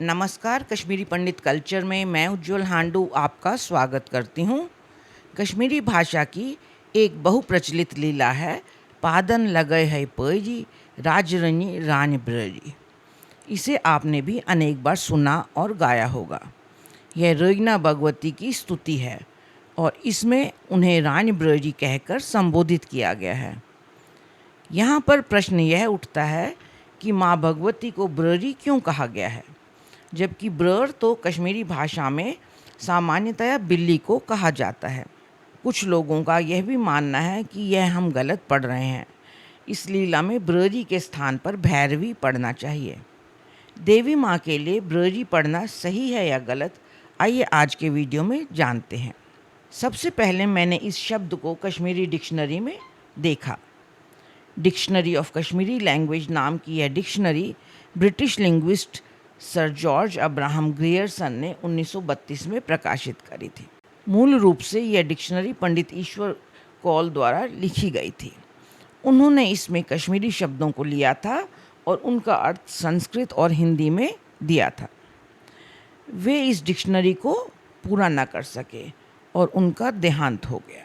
नमस्कार, कश्मीरी पंडित कल्चर में मैं उज्ज्वल हांडू आपका स्वागत करती हूँ। कश्मीरी भाषा की एक बहुप्रचलित लीला है पादन लगे है पैजी राजरनी रान ब्रजी। इसे आपने भी अनेक बार सुना और गाया होगा। यह रैना भगवती की स्तुति है और इसमें उन्हें रानी ब्रजी कहकर संबोधित किया गया है। यहाँ पर प्रश्न यह उठता है कि माँ भगवती को ब्रजी क्यों कहा गया है, जबकि ब्रर तो कश्मीरी भाषा में सामान्यतया बिल्ली को कहा जाता है। कुछ लोगों का यह भी मानना है कि यह हम गलत पढ़ रहे हैं। इस लीला में ब्रजी के स्थान पर भैरवी पढ़ना चाहिए। देवी माँ के लिए ब्रजी पढ़ना सही है या गलत, आइए आज के वीडियो में जानते हैं। सबसे पहले मैंने इस शब्द को कश्मीरी डिक्शनरी में देखा। डिक्शनरी ऑफ कश्मीरी लैंग्वेज नाम की यह dictionary British linguist sir George Abraham Grierson ने 1932 में प्रकाशित करी थी। मूल रूप से यह डिक्शनरी पंडित ईश्वर कौल द्वारा लिखी गई थी। उन्होंने इसमें कश्मीरी शब्दों को लिया था और उनका अर्थ संस्कृत और हिंदी में दिया था। वे इस डिक्शनरी को पूरा न कर सके और उनका देहांत हो गया।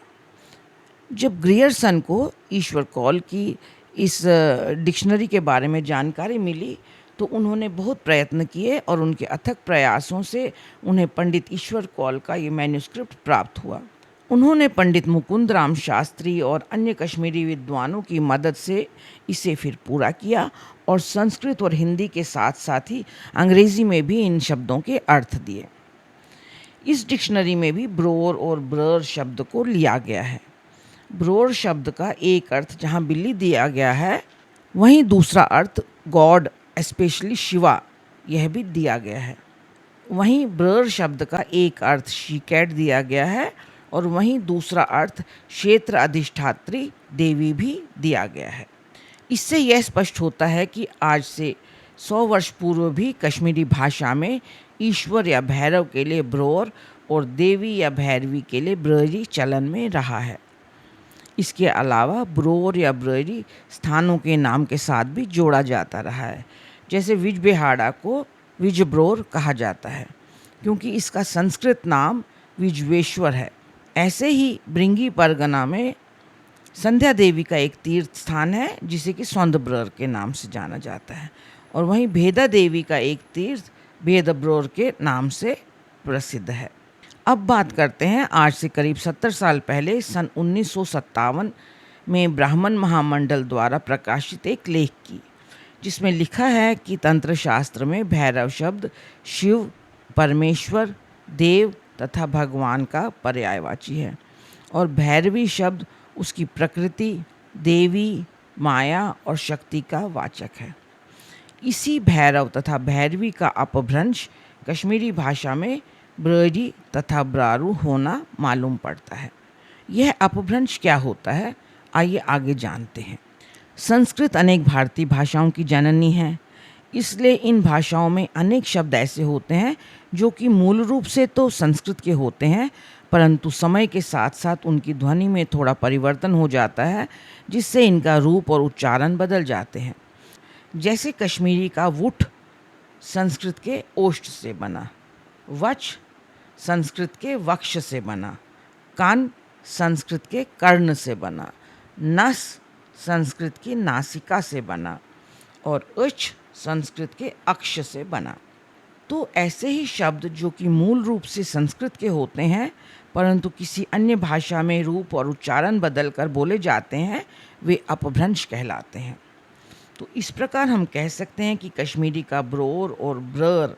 जब ग्रियर्सन को ईश्वर कौल की इस डिक्शनरी के बारे में जानकारी मिली तो उन्होंने बहुत प्रयत्न किए और उनके अथक प्रयासों से उन्हें पंडित ईश्वर कौल का ये मैन्युस्क्रिप्ट प्राप्त हुआ। उन्होंने पंडित मुकुंद राम शास्त्री और अन्य कश्मीरी विद्वानों की मदद से इसे फिर पूरा किया और संस्कृत और हिंदी के साथ साथ ही अंग्रेज़ी में भी इन शब्दों के अर्थ दिए। इस डिक्शनरी में भी ब्रोर और ब्रर शब्द को लिया गया है। ब्रोर शब्द का एक अर्थ जहाँ बिल्ली दिया गया है, वहीं दूसरा अर्थ गॉड स्पेशली शिवा यह भी दिया गया है। वहीं ब्रर शब्द का एक अर्थ शीकैट दिया गया है और वहीं दूसरा अर्थ क्षेत्र अधिष्ठात्री देवी भी दिया गया है। इससे यह स्पष्ट होता है कि आज से 100 वर्ष पूर्व भी कश्मीरी भाषा में ईश्वर या भैरव के लिए ब्रोर और देवी या भैरवी के लिए ब्ररी चलन में रहा है। इसके अलावा ब्रोर या ब्ररी स्थानों के नाम के साथ भी जोड़ा जाता रहा है। जैसे विजबेहाड़ा को विजब्रोर कहा जाता है क्योंकि इसका संस्कृत नाम विजवेश्वर है। ऐसे ही ब्रिंगी परगना में संध्या देवी का एक तीर्थ स्थान है जिसे कि सौंदब्रर के नाम से जाना जाता है और वहीं भेदा देवी का एक तीर्थ भेदब्रोर के नाम से प्रसिद्ध है। अब बात करते हैं आज से करीब 70 साल पहले सन 1957 में ब्राह्मण महामंडल द्वारा प्रकाशित एक लेख की, जिसमें लिखा है कि तंत्र शास्त्र में भैरव शब्द शिव, परमेश्वर, देव तथा भगवान का पर्यायवाची है और भैरवी शब्द उसकी प्रकृति, देवी, माया और शक्ति का वाचक है। इसी भैरव तथा भैरवी का अपभ्रंश कश्मीरी भाषा में ब्रजी तथा ब्रारू होना मालूम पड़ता है। यह अपभ्रंश क्या होता है, आइए आगे जानते हैं। संस्कृत अनेक भारतीय भाषाओं की जननी है, इसलिए इन भाषाओं में अनेक शब्द ऐसे होते हैं जो कि मूल रूप से तो संस्कृत के होते हैं, परंतु समय के साथ साथ उनकी ध्वनि में थोड़ा परिवर्तन हो जाता है, जिससे इनका रूप और उच्चारण बदल जाते हैं। जैसे कश्मीरी का वुठ संस्कृत के ओष्ठ से बना, वच संस्कृत के वक्ष से बना, कान संस्कृत के कर्ण से बना, नस संस्कृत की नासिका से बना और उच्च संस्कृत के अक्ष से बना। तो ऐसे ही शब्द जो कि मूल रूप से संस्कृत के होते हैं परंतु किसी अन्य भाषा में रूप और उच्चारण बदल कर बोले जाते हैं, वे अपभ्रंश कहलाते हैं। तो इस प्रकार हम कह सकते हैं कि कश्मीरी का ब्रोर और ब्रर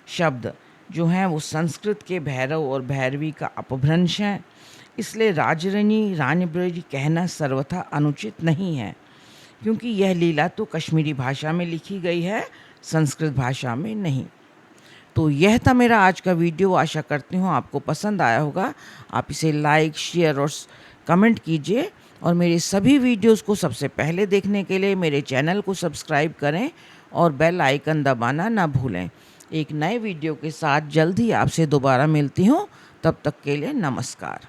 शब्द जो हैं वो संस्कृत के भैरव और भैरवी का अपभ्रंश हैं। इसलिए राजरनी रानी ब्रजी कहना सर्वथा अनुचित नहीं है, क्योंकि यह लीला तो कश्मीरी भाषा में लिखी गई है, संस्कृत भाषा में नहीं। तो यह था मेरा आज का वीडियो। आशा करती हूँ आपको पसंद आया होगा। आप इसे लाइक, शेयर और कमेंट कीजिए और मेरे सभी वीडियोस को सबसे पहले देखने के लिए मेरे चैनल को सब्सक्राइब करें और बेल आइकन दबाना ना भूलें। एक नए वीडियो के साथ जल्द ही आपसे दोबारा मिलती हूँ। तब तक के लिए नमस्कार।